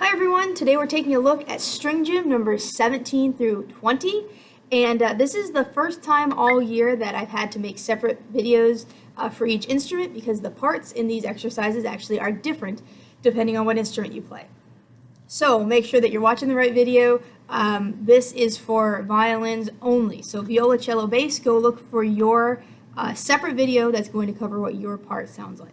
Hi everyone, today we're taking a look at string gym numbers 17 through 20, and this is the first time all year that I've had to make separate videos for each instrument because the parts in these exercises actually are different depending on what instrument you play. So make sure that you're watching the right video. This is for violins only, so viola, cello, bass, go look for your separate video that's going to cover what your part sounds like.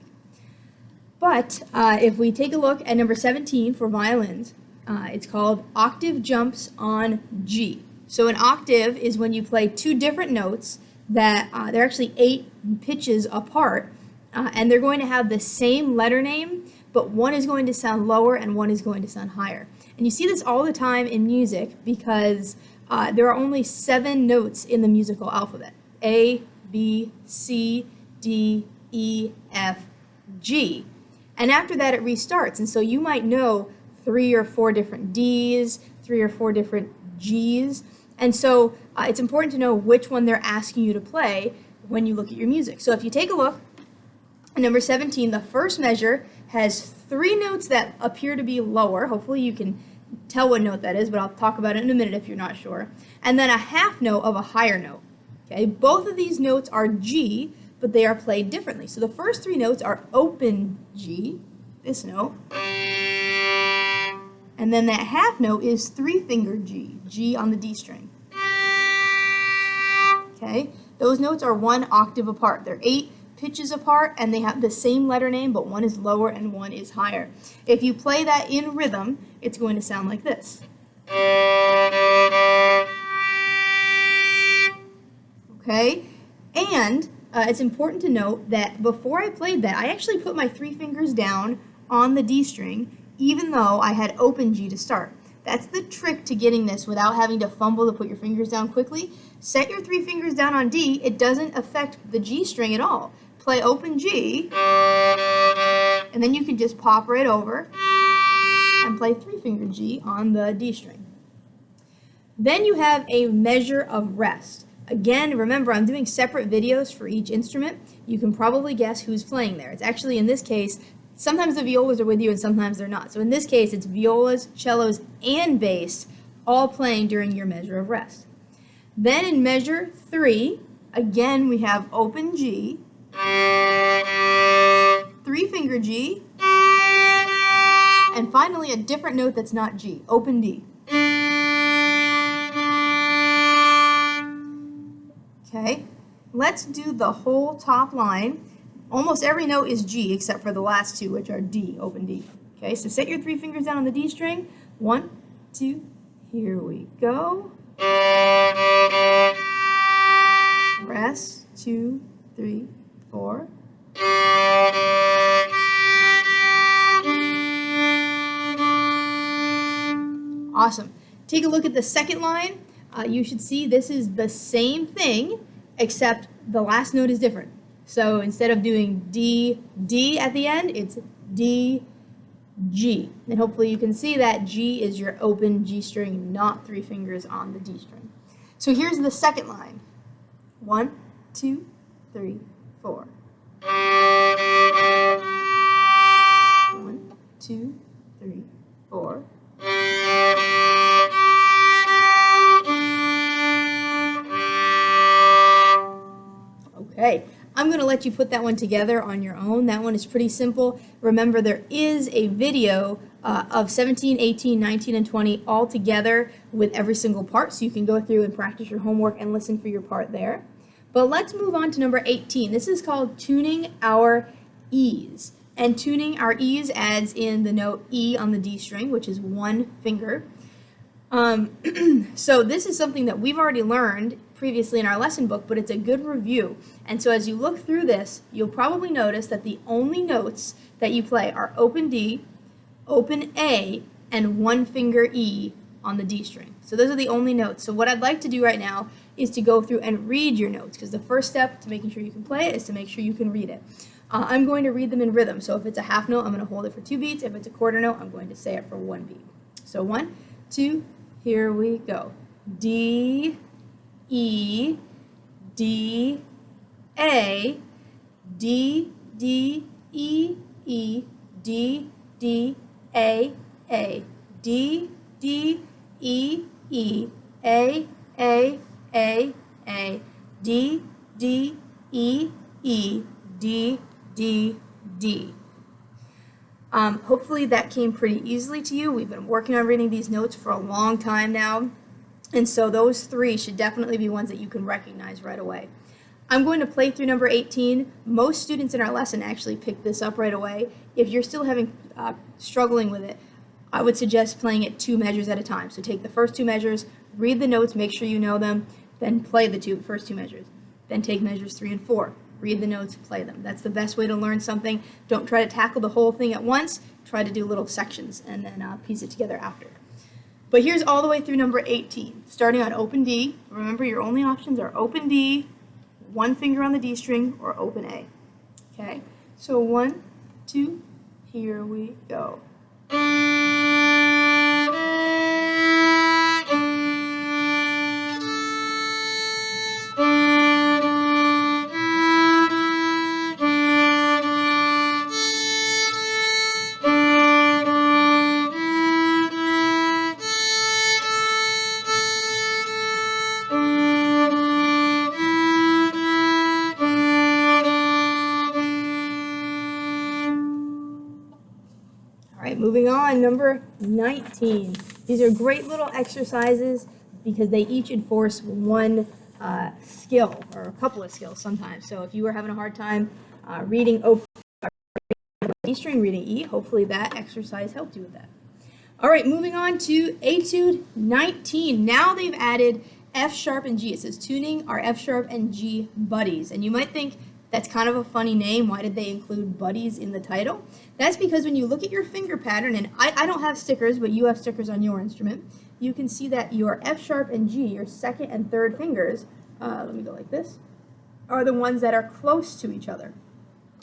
But if we take a look at number 17 for violins, it's called octave jumps on G. So an octave is when you play two different notes that they're actually 8 pitches apart, and they're going to have the same letter name, but one is going to sound lower and one is going to sound higher. And you see this all the time in music because there are only 7 notes in the musical alphabet: A, B, C, D, E, F, G. And after that it restarts, and so you might know 3 or 4 different Ds, 3 or 4 different Gs, and so it's important to know which one they're asking you to play when you look at your music. So if you take a look at number 17, the first measure has 3 notes that appear to be lower. Hopefully you can tell what note that is, but I'll talk about it in a minute if you're not sure. And then a half note of a higher note. Okay, both of these notes are G, but they are played differently. So the first 3 notes are open G, this note, and then that half note is 3-finger G, G on the D string. Okay, those notes are 1 octave apart. They're 8 pitches apart, and they have the same letter name, but one is lower and one is higher. If you play that in rhythm, it's going to sound like this. Okay, and it's important to note that before I played that, I actually put my 3 fingers down on the D string, even though I had open G to start. That's the trick to getting this without having to fumble to put your fingers down quickly. Set your 3 fingers down on D. It doesn't affect the G string at all. Play open G, and then you can just pop right over and play 3-finger G on the D string. Then you have a measure of rest. Again, remember, I'm doing separate videos for each instrument. You can probably guess who's playing there. It's actually, in this case, sometimes the violas are with you and sometimes they're not. So in this case, it's violas, cellos, and bass all playing during your measure of rest. Then in measure 3, again, we have open G, 3-finger G, and finally a different note that's not G, open D. Okay, let's do the whole top line. Almost every note is G except for the last 2, which are D, open D. Okay, so set your 3 fingers down on the D string. 1, 2, here we go. Rest, 2, 3, 4. Awesome. Take a look at the second line. You should see this is the same thing, except the last note is different. So instead of doing D, D at the end, it's D, G. And hopefully you can see that G is your open G string, not 3 fingers on the D string. So here's the second line. 1, 2, 3, 4. 1, 2, 3, 4. Okay, I'm going to let you put that one together on your own. That one is pretty simple. Remember, there is a video of 17, 18, 19, and 20 all together with every single part, so you can go through and practice your homework and listen for your part there. But let's move on to number 18. This is called tuning our E's. And tuning our E's adds in the note E on the D string, which is 1 finger. So this is something that we've already learned previously in our lesson book, but it's a good review. And so as you look through this, you'll probably notice that the only notes that you play are open D, open A, and 1-finger E on the D string. So those are the only notes. So what I'd like to do right now is to go through and read your notes, because the first step to making sure you can play it is to make sure you can read it. I'm going to read them in rhythm. So if it's a half note, I'm going to hold it for 2 beats. If it's a quarter note, I'm going to say it for 1 beat. So 1, 2, here we go. D, E, D, A, D, D, E, E, D, D, A, D, D, E, E, A, A, A, A, D, D, E, E, D, D, D. Hopefully that came pretty easily to you. We've been working on reading these notes for a long time now, and so those three should definitely be ones that you can recognize right away. I'm going to play through number 18. Most students in our lesson actually picked this up right away. If you're still struggling with it, I would suggest playing it 2 measures at a time. So take the first 2 measures, read the notes, make sure you know them, then play the first 2 measures. Then take measures 3 and 4. Read the notes, play them. That's the best way to learn something. Don't try to tackle the whole thing at once. Try to do little sections and then piece it together after. But here's all the way through number 18, starting on open D. Remember, your only options are open D, 1 finger on the D string, or open A. Okay, so 1, 2, here we go. All right, moving on, number 19. These are great little exercises because they each enforce one skill or a couple of skills sometimes. So if you were having a hard time reading D string, reading E, hopefully that exercise helped you with that. All right, moving on to Etude 19. Now they've added F sharp and G. It says tuning our F sharp and G buddies. And you might think that's kind of a funny name. Why did they include buddies in the title? That's because when you look at your finger pattern, and I don't have stickers, but you have stickers on your instrument, you can see that your F sharp and G, your second and third fingers, let me go like this, are the ones that are close to each other.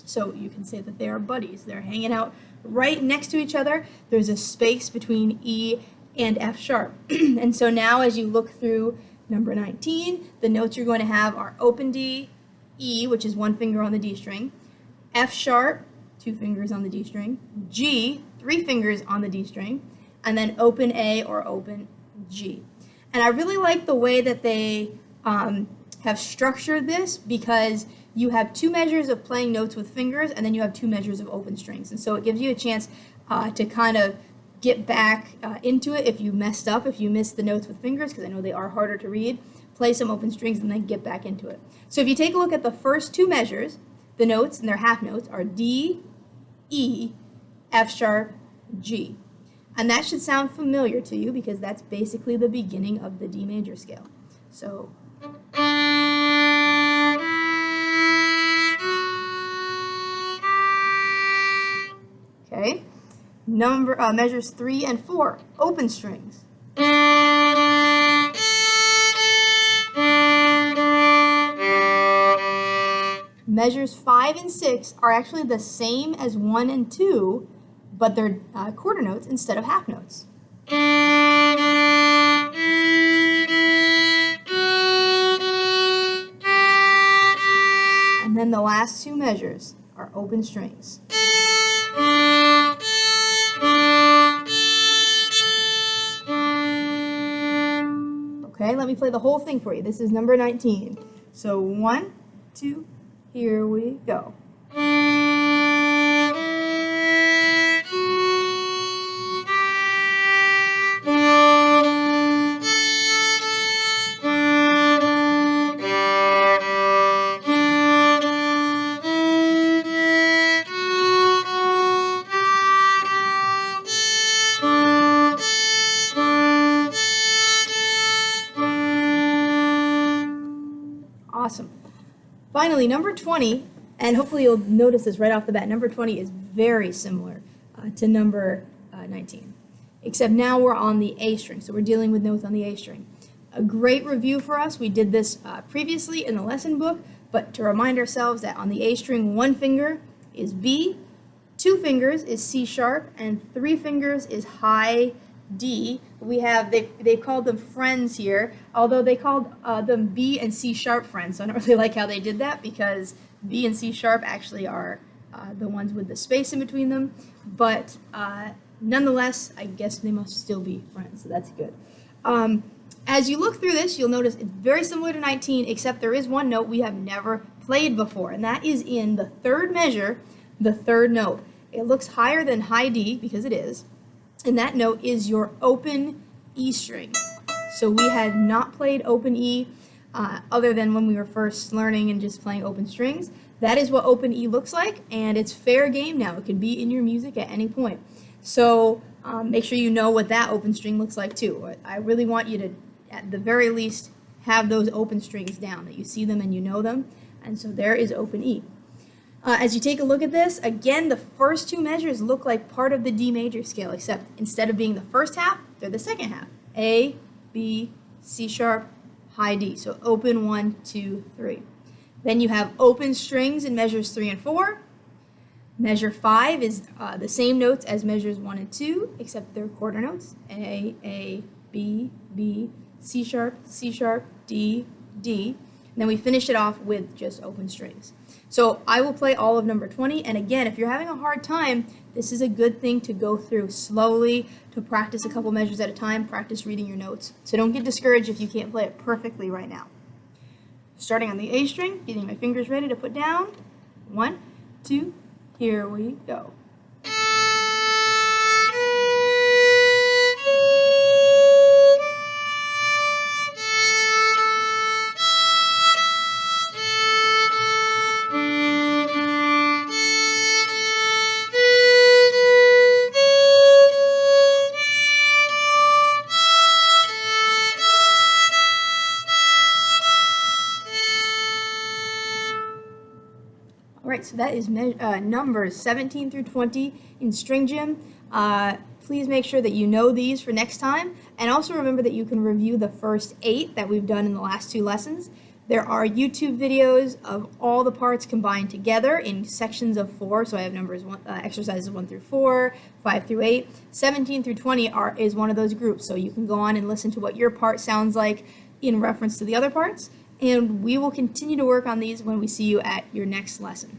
So you can say that they are buddies. They're hanging out right next to each other. There's a space between E and F sharp. And so now as you look through number 19, the notes you're going to have are open D, E, which is 1 finger on the D string, F sharp, 2 fingers on the D string, G, 3 fingers on the D string, and then open A or open G. And I really like the way that they have structured this because you have 2 measures of playing notes with fingers and then you have 2 measures of open strings. And so it gives you a chance to kind of get back into it if you messed up, if you missed the notes with fingers, because I know they are harder to read. Play some open strings and then get back into it. So if you take a look at the first 2 measures, the notes and their half notes are D, E, F sharp, G. And that should sound familiar to you because that's basically the beginning of the D major scale. So okay, measures 3 and 4, open strings. Measures 5 and 6 are actually the same as 1 and 2, but they're quarter notes instead of half notes. And then the last 2 measures are open strings. Okay, let me play the whole thing for you. This is number 19. So 1, 2, here we go. Awesome. Finally, number 20, and hopefully you'll notice this right off the bat, number 20 is very similar to number 19, except now we're on the A string, so we're dealing with notes on the A string. A great review for us, we did this previously in the lesson book, but to remind ourselves that on the A string, 1 finger is B, 2 fingers is C sharp, and 3 fingers is high D. We have, they've called them friends here, although they called them B and C sharp friends, so I don't really like how they did that because B and C sharp actually are the ones with the space in between them, but nonetheless, I guess they must still be friends, so that's good. As you look through this, you'll notice it's very similar to 19, except there is one note we have never played before, and that is in the third measure, the third note. It looks higher than high D, because it is, and that note is your open E string. So we had not played open E other than when we were first learning and just playing open strings. That is what open E looks like, and it's fair game now. It can be in your music at any point. So make sure you know what that open string looks like too. I really want you to, at the very least, have those open strings down, that you see them and you know them. And so there is open E. As you take a look at this, again, the first two measures look like part of the D major scale, except instead of being the first half, they're the second half. A, B, C sharp, high D. So open 1, 2, 3. Then you have open strings in measures 3 and 4. Measure 5 is the same notes as measures 1 and 2, except they're quarter notes. A, B, B, C sharp, D, D. And then we finish it off with just open strings. So I will play all of number 20, and again, if you're having a hard time, this is a good thing to go through slowly, to practice a couple measures at a time, practice reading your notes. So don't get discouraged if you can't play it perfectly right now. Starting on the A string, getting my fingers ready to put down. 1, 2, here we go. Alright, so that is numbers 17 through 20 in String Gym. Please make sure that you know these for next time, and also remember that you can review the first 8 that we've done in the last 2 lessons. There are YouTube videos of all the parts combined together in sections of 4, so I have exercises 1 through 4, 5 through 8. 17 through 20 is one of those groups, so you can go on and listen to what your part sounds like in reference to the other parts. And we will continue to work on these when we see you at your next lesson.